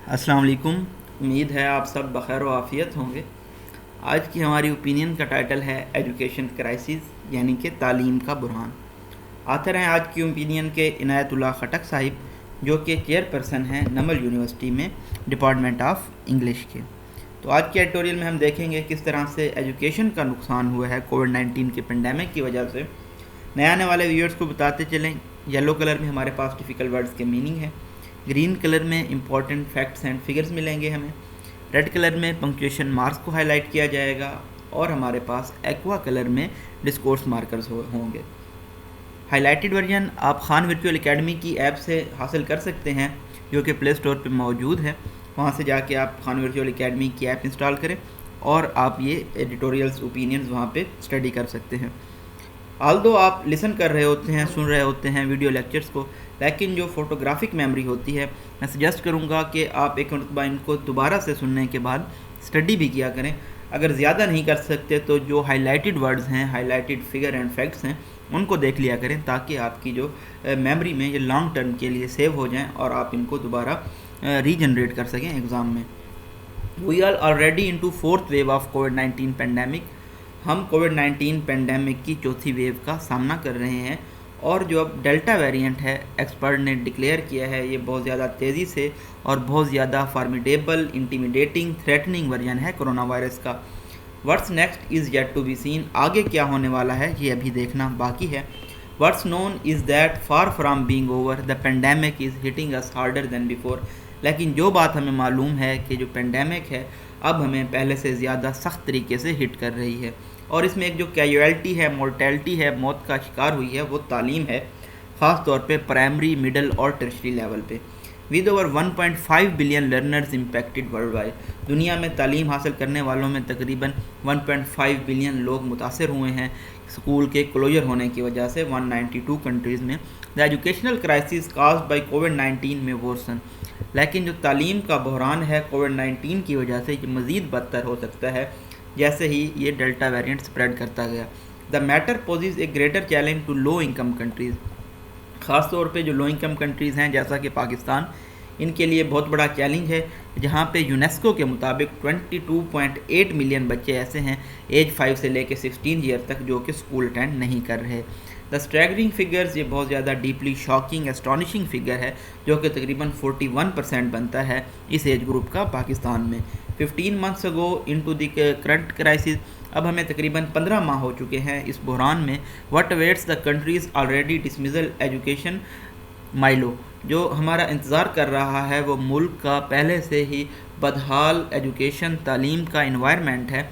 السلام علیکم. امید ہے آپ سب بخیر و عافیت ہوں گے. آج کی ہماری اوپینین کا ٹائٹل ہے ایجوکیشن کرائسس یعنی کہ تعلیم کا بحران. آتھر ہیں آج کی اوپینین کے عنایت اللہ خٹک صاحب جو کہ چیئر پرسن ہیں نمل یونیورسٹی میں ڈپارٹمنٹ آف انگلش کے. تو آج کے ایڈیٹوریل میں ہم دیکھیں گے کس طرح سے ایجوکیشن کا نقصان ہوا ہے کووڈ-19 کے پینڈیمک کی وجہ سے. نئے آنے والے ویورز کو بتاتے چلیں. یلو کلر میں ہمارے پاس ڈیفیکلٹ ورڈز کے میننگ ہے. گرین کلر میں امپورٹنٹ فیکٹس اینڈ فگرز ملیں گے ہمیں. ریڈ کلر میں پنکچویشن مارکس کو ہائی لائٹ کیا جائے گا اور ہمارے پاس ایکوا کلر میں ڈسکورس مارکرز ہوں گے. ہائی لائٹڈ ورژن آپ خان ورچوئل اکیڈمی کی ایپ سے حاصل کر سکتے ہیں جو کہ پلے اسٹور پہ موجود ہے. وہاں سے جا کے آپ خان ورچوئل اکیڈمی کی ایپ انسٹال کریں اور آپ یہ ایڈیٹوریلز اوپینینز وہاں پہ اسٹڈی کر سکتے ہیں. آلدو آپ لسن کر رہے ہوتے ہیں, سن رہے ہوتے ہیں ویڈیو لیکچرز کو, لیکن جو فوٹوگرافک میموری ہوتی ہے میں سجیسٹ کروں گا کہ آپ ایک مرتبہ ان کو دوبارہ سے سننے کے بعد اسٹڈی بھی کیا کریں. اگر زیادہ نہیں کر سکتے تو جو ہائی لائٹڈ ورڈز ہیں, high lighted figure and facts ہیں, ان کو دیکھ لیا کریں تاکہ آپ کی جو میموری میں یہ لانگ ٹرم کے لیے سیو ہو جائیں اور آپ ان کو دوبارہ ریجنریٹ کر سکیں ایگزام میں. We are already into fourth wave of کووڈ-19 پینڈیمک. ہم کووڈ-19 پینڈیمک کی چوتھی ویو کا سامنا کر رہے ہیں اور جو اب ڈیلٹا ویریئنٹ ہے ایکسپرٹ نے ڈکلیئر کیا ہے یہ بہت زیادہ تیزی سے اور بہت زیادہ فارمیڈیبل, انٹیمیڈیٹنگ, تھریٹننگ ورژن ہے کرونا وائرس کا. What's next is yet to be seen. آگے کیا ہونے والا ہے یہ ابھی دیکھنا باقی ہے. What's known is that far from being over the pandemic is hitting us harder than before. لیکن جو بات ہمیں معلوم ہے کہ جو پینڈیمک ہے اب ہمیں پہلے سے زیادہ سخت طریقے سے ہٹ کر رہی ہے اور اس میں ایک جو کیجویلٹی ہے, مورٹیلٹی ہے, موت کا شکار ہوئی ہے وہ تعلیم ہے, خاص طور پہ پرائمری, مڈل اور ٹرشری لیول پہ. With over 1.5 billion learners impacted world wide. دنیا میں تعلیم حاصل کرنے والوں میں تقریباً 1.5 بلین لوگ متاثر ہوئے ہیں اسکول کے کلوجر ہونے کی وجہ سے 192 کنٹریز میں. The educational crisis caused by COVID-19 میں ورسن. لیکن جو تعلیم کا بحران ہے کووڈ-19 کی وجہ سے یہ مزید بدتر ہو سکتا ہے جیسے ہی یہ ڈیلٹا ویریئنٹ اسپریڈ کرتا گیا. The matter poses a greater challenge to low income countries. خاص طور پہ جو لو انکم کنٹریز ہیں جیسا کہ پاکستان, ان کے لیے بہت بڑا چیلنج ہے جہاں پہ یونیسکو کے مطابق 22.8 ملین بچے ایسے ہیں ایج 5 سے لے کے 16 ایئر تک جو کہ اسکول اٹینڈ نہیں کر رہے. دا اسٹریگرنگ فگرز, یہ بہت زیادہ ڈیپلی شاکنگ اسٹانشنگ فگر ہے جو کہ تقریباً 41% بنتا ہے اس ایج گروپ کا پاکستان میں. 15 months ago into the current crisis. اب ہمیں تقریباً 15 ماہ ہو چکے ہیں اس بحران میں. what awaits the countries already dismissal education مائلو. جو ہمارا انتظار کر رہا ہے وہ ملک کا پہلے سے ہی بدحال ایجوکیشن تعلیم کا انوائرمنٹ ہے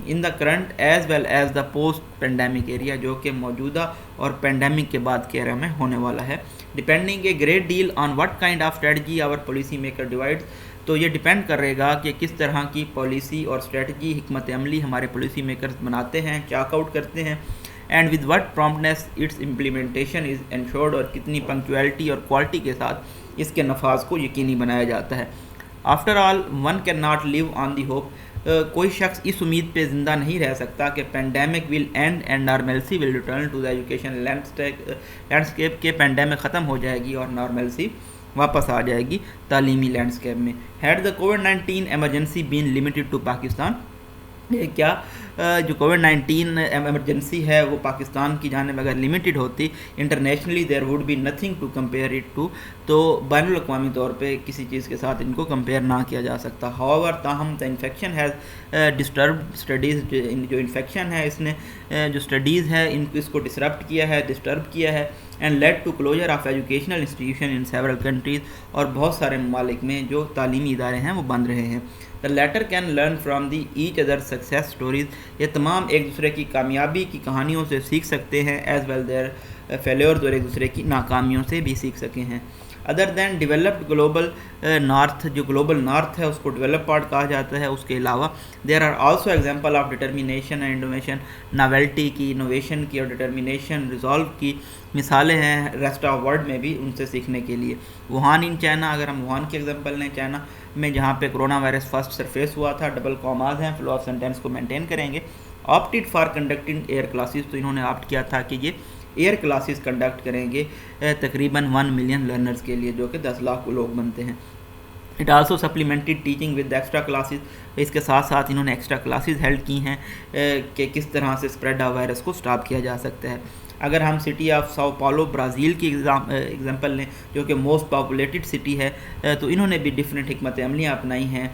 in the current as well as the post pandemic area جو کہ موجودہ اور پینڈیمک کے بعد کے ایریا میں ہونے والا ہے. Depending a great deal on what kind of strategy our policy maker divide. تو یہ ڈپینڈ کر رہے گا کہ کس طرح کی پالیسی اور اسٹریٹجی, حکمت عملی ہمارے پالیسی میکرز بناتے ہیں, چاک آؤٹ کرتے ہیں, and with what promptness its implementation is ensured, اور کتنی پنکچویلٹی اور کوالٹی کے ساتھ اس کے نفاذ کو یقینی بنایا جاتا ہے. After all one can not live on the hope. کوئی شخص اس امید پہ زندہ نہیں رہ سکتا کہ pandemic will end and normalcy will return to the education landscape کے پینڈیمک ختم ہو جائے گی اور نارملسی واپس آ جائے گی تعلیمی لینڈسکیپ میں. ہیڈ دا کووڈ-19 emergency been limited to Pakistan. کیا جو کووڈ-19 ایمرجنسی ہے وہ پاکستان کی جانب اگر لمیٹڈ ہوتی internationally there would be nothing to compare it to, تو بین الاقوامی طور پہ کسی چیز کے ساتھ ان کو کمپیئر نہ کیا جا سکتا. ہاؤور تاہم دا انفیکشن ہیز ڈسٹرب اسٹڈیز. جو انفیکشن ہے اس نے جو اسٹڈیز ہے اس کو ڈسرپٹ کیا ہے, ڈسٹرب کیا ہے, and lead to closure of educational institution in several countries. اور بہت سارے ممالک میں جو تعلیمی ادارے ہیں وہ بند رہے ہیں. The latter can learn from the each other success stories. یہ تمام ایک دوسرے کی کامیابی کی کہانیوں سے سیکھ سکتے ہیں ایز ویل دیئر فیلیورز, اور ایک دوسرے کی ناکامیوں سے بھی سیکھ سکے ہیں. ادر دین ڈیولپڈ گلوبل نارتھ, جو گلوبل نارتھ ہے اس کو ڈیولپ پارٹ کہا جاتا ہے, اس کے علاوہ there are also example of determination and innovation. Novelty کی, انوویشن کی اور ڈٹرمینیشن, ریزالو کی مثالیں ہیں ریسٹ آف ورلڈ میں بھی ان سے سیکھنے کے لیے. ووہان ان چائنا, اگر ہم ووہان کی ایگزامپل لیں چائنا میں جہاں پہ کرونا وائرس فرسٹ سرفیس ہوا تھا, ڈبل کاماز ہیں, فلو آف سینٹینس کو مینٹین کریں گے. Opted for conducting air classes, تو انہوں نے آپٹ کیا تھا کہ یہ ایئر کلاسز کنڈکٹ کریں گے تقریباً 1 ملین لرنرز کے لیے جو کہ 10 لاکھ لوگ بنتے ہیں. It also supplemented teaching with extra classes. اس کے ساتھ ساتھ انہوں نے ایکسٹرا کلاسز ہیلڈ کی ہیں کہ کس طرح سے اسپریڈ آف وائرس کو اسٹاپ کیا جا سکتا ہے. اگر ہم سٹی آف ساؤ پاولو برازیل کی ایگزامپل لیں جو کہ موسٹ پاپولیٹڈ سٹی ہے, تو انہوں نے بھی ڈفرینٹ حکمت عملیاں اپنائی ہیں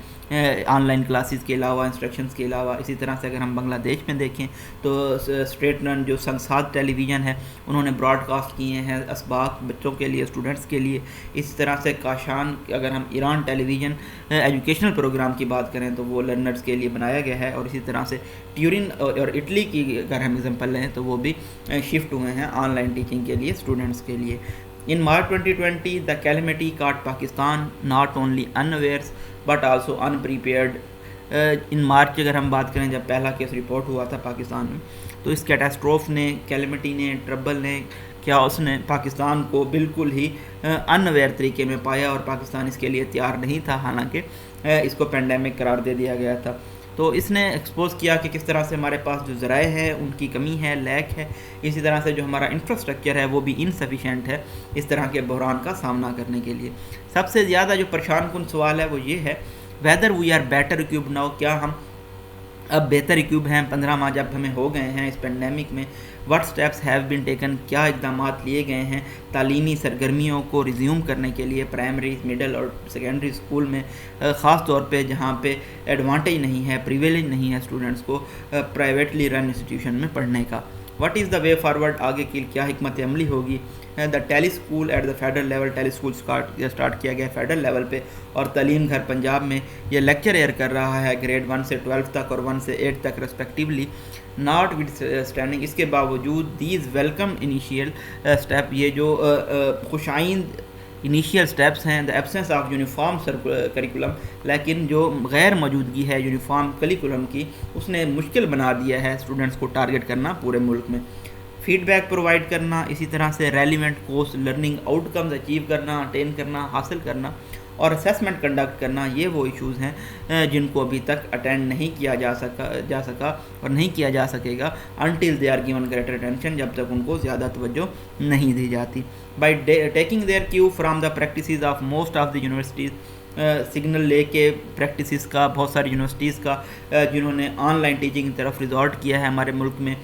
آن لائن کلاسز کے علاوہ, انسٹرکشنز کے علاوہ. اسی طرح سے اگر ہم بنگلہ دیش میں دیکھیں تو اسٹریٹ رن جو سنساد ٹیلی ویژن ہے انہوں نے براڈ کاسٹ کیے ہیں اسباق بچوں کے لیے, اسٹوڈنٹس کے لیے. اسی طرح سے کاشان, اگر ہم ایران ٹیلی ویژن ایجوکیشنل پروگرام کی بات کریں تو وہ لرنرز کے لیے بنایا گیا ہے. اور اسی طرح سے ٹیورن اور اٹلی کی اگر ہم ایگزامپل لیں تو وہ بھی شفٹ ہوئے ہیں آن لائن ٹیچنگ کے لیے اسٹوڈنٹس کے لیے. In March 2020, the calamity caught Pakistan not only unawares but also unprepared. ان مارچ اگر ہم بات کریں جب پہلا کیس رپورٹ ہوا تھا پاکستان میں, تو اس کیٹاسٹروف نے, کیلمٹی نے, ٹربل نے کیا اس نے پاکستان کو بالکل ہی ان اویئر طریقے میں پایا اور پاکستان اس کے لیے تیار نہیں تھا, حالانکہ اس کو پینڈیمک قرار دے دیا گیا تھا. تو اس نے ایکسپوز کیا کہ کس طرح سے ہمارے پاس جو ذرائع ہے ان کی کمی ہے, لیک ہے. اسی طرح سے جو ہمارا انفراسٹرکچر ہے وہ بھی انسفیشینٹ ہے اس طرح کے بحران کا سامنا کرنے کے لیے. سب سے زیادہ جو پریشان کن سوال ہے وہ یہ ہے, whether we are better occupied now, کیا ہم اب بہتر اکوپ ہیں 15 ماہ جب ہمیں ہو گئے ہیں اس پینڈیمک میں. What steps have been taken, کیا اقدامات لیے گئے ہیں تعلیمی سرگرمیوں کو ریزیوم کرنے کے لیے پرائمری, مڈل اور سیکنڈری اسکول میں, خاص طور پہ جہاں پہ ایڈوانٹیج نہیں ہے, پریویلیج نہیں ہے اسٹوڈنٹس کو پرائیویٹلی رن انسٹیٹیوشن میں پڑھنے کا. What is the way forward, آگے کی کیا حکمت عملی ہوگی. The tele school at the federal level, tele school start کیا گیا فیڈرل لیول پہ, اور تعلیم گھر پنجاب میں یہ لیکچر ایئر کر رہا ہے گریڈ 1 سے 12 تک اور 1 سے 8 تک ریسپیکٹیولی. ناٹ وتھ اسٹینڈنگ, اس کے باوجود دیز ویلکم انیشیل اسٹیپ, یہ جو خوش آئند انیشیل اسٹیپس ہیں, the absence of uniform curriculum, لیکن جو غیر موجودگی ہے یونیفارم کریکولم کی اس نے مشکل بنا دیا ہے اسٹوڈنٹس کو ٹارگٹ کرنا پورے ملک میں. فیڈ بیک پرووائڈ کرنا, اسی طرح سے relevant course learning out comes achieve کرنا, اٹین کرنا, حاصل کرنا, اور اسیسمنٹ کنڈکٹ کرنا, یہ وہ ایشوز ہیں جن کو ابھی تک اٹینڈ نہیں کیا جا سکا اور نہیں کیا جا سکے گا until they are given greater attention, جب تک ان کو زیادہ توجہ نہیں دی جاتی. By taking their cue from the practices of most of the universities, signal لے کے پریکٹسز کا بہت ساری یونیورسٹیز کا جنہوں نے آن لائن ٹیچنگ کی طرف ریزورٹ کیا ہے ہمارے ملک میں,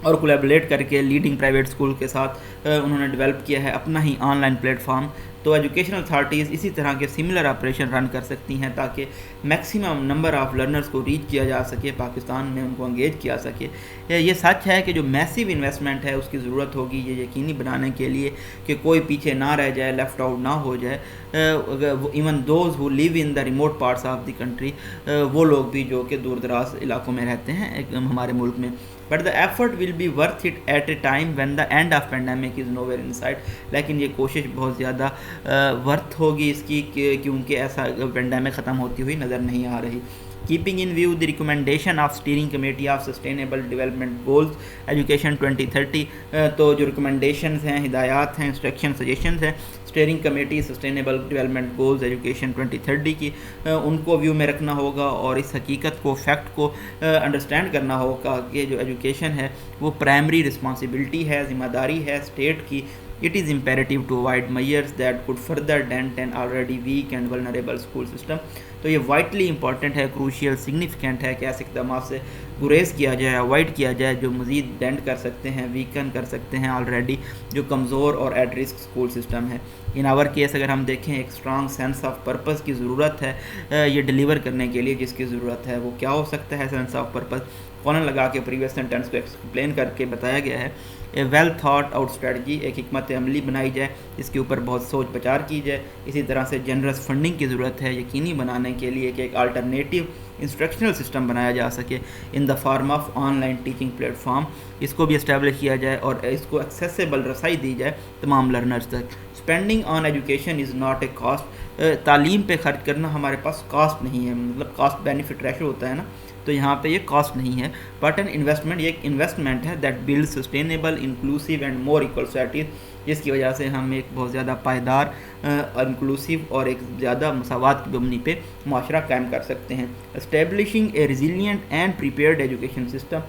اور کولیبریٹ کر کے لیڈنگ پرائیویٹ اسکول کے ساتھ انہوں نے ڈیولپ کیا ہے اپنا ہی آن لائن پلیٹ فارم. تو ایجوکیشنل اتھارٹیز اسی طرح کے سملر آپریشن رن کر سکتی ہیں تاکہ میکسیمم نمبر آف لرنرز کو ریچ کیا جا سکے, پاکستان میں ان کو انگیج کیا سکے. یہ سچ ہے کہ جو میسیو انویسٹمنٹ ہے اس کی ضرورت ہوگی یہ یقینی بنانے کے لیے کہ کوئی پیچھے نہ رہ جائے, لیفٹ آؤٹ نہ ہو جائے. Even those who live in the remote parts of the country, وہ لوگ بھی جو کہ دور دراز علاقوں میں رہتے ہیں ہمارے ملک میں. But the effort will be worth it at a time when the end of pandemic is no where in sight, لیکن یہ کوشش بہت زیادہ ورتھ ہوگی اس کی کیونکہ ایسا پینڈیمک ختم ہوتی ہوئی نظر نہیں آ رہی. Keeping in view the recommendation of steering committee of sustainable development goals education 2030, تو جو ریکمنڈیشنز ہیں, ہدایات ہیں, انسٹرکشن سجیشنز ہیں steering committee sustainable development goals education 2030 کی, ان کو ویو میں رکھنا ہوگا اور اس حقیقت کو, فیکٹ کو انڈرسٹینڈ کرنا ہوگا کہ جو ایجوکیشن ہے وہ پرائمری رسپانسبلٹی ہے, ذمہ داری ہے اسٹیٹ کی. It is imperative to avoid measures that could further dent an already weak and vulnerable school system. تو یہ وائٹلی امپورٹنٹ ہے, کروشیل, سگنیفیکینٹ ہے کہ ایسے اقدامات سے گریز کیا جائے, اوائڈ کیا جائے جو مزید ڈینٹ کر سکتے ہیں, ویکن کر سکتے ہیں آلریڈی جو کمزور اور ایٹ رسک اسکول سسٹم ہے. ان آور کیس اگر ہم دیکھیں ایک اسٹرانگ سینس آف پرپز کی ضرورت ہے یہ ڈیلیور کرنے کے لیے, جس کی ضرورت ہے وہ کیا ہو سکتا ہے سینس آف پرپز, کالن لگا کے پریویس سینٹینس کو ایکسپلین کر کے بتایا گیا ہے. A well thought out strategy, ایک حکمت عملی بنائی جائے, اس کے اوپر بہت سوچ بچار کی جائے. اسی طرح سے جنرس فنڈنگ کی ضرورت ہے یقینی بنانے کے لیے کہ ایک الٹرنیٹیو انسٹرکشنل سسٹم بنایا جا سکے in the form of online teaching platform, اس کو بھی اسٹیبلش کیا جائے اور اس کو ایکسیسیبل رسائی دی جائے تمام لرنرز تک. Spending on education is not a cost, تعلیم پہ خرچ کرنا ہمارے پاس کاسٹ نہیں ہے, مطلب کاسٹ بینیفٹ ریشو ہوتا ہے نا, تو یہاں پہ یہ کاسٹ نہیں ہے بٹ این انویسٹمنٹ, یہ ایک انویسٹمنٹ ہے that build sustainable inclusive and more equal societies, جس کی وجہ سے ہم ایک بہت زیادہ پائیدار, انکلوسیو اور ایک زیادہ مساوات کی مبنی پہ معاشرہ قائم کر سکتے ہیں. Establishing a resilient and prepared education system,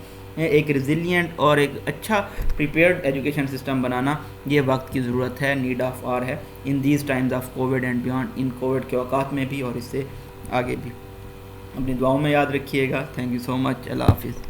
ایک ریزیلینٹ اور ایک اچھا پریپیئرڈ ایجوکیشن سسٹم بنانا یہ وقت کی ضرورت ہے، نیڈ آف آر ہے، in these Times of Covid and beyond, in Covid کے اوقات میں بھی اور اس سے آگے بھی۔ اپنی دعاؤں میں یاد رکھیے گا۔ تھینک یو سو مچ، اللہ حافظ۔